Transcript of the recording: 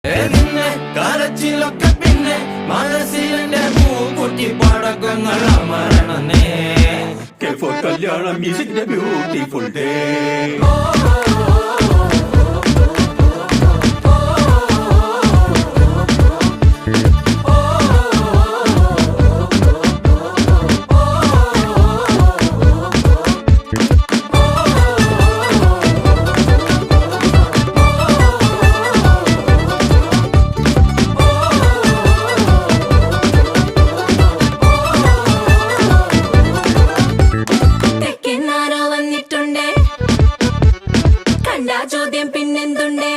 നിന്നെ കരച്ചിലൊക്കെ പിന്നെ മനസ്സിലെ പൂക്കുട്ടി പടക്കങ്ങൾ അമരണേ കല്യാണം മ്യൂസിക്കിന്റെ ബ്യൂട്ടിഫുൾ ഡേ ചോദ്യം പിന്നെന്തുണ്ടേ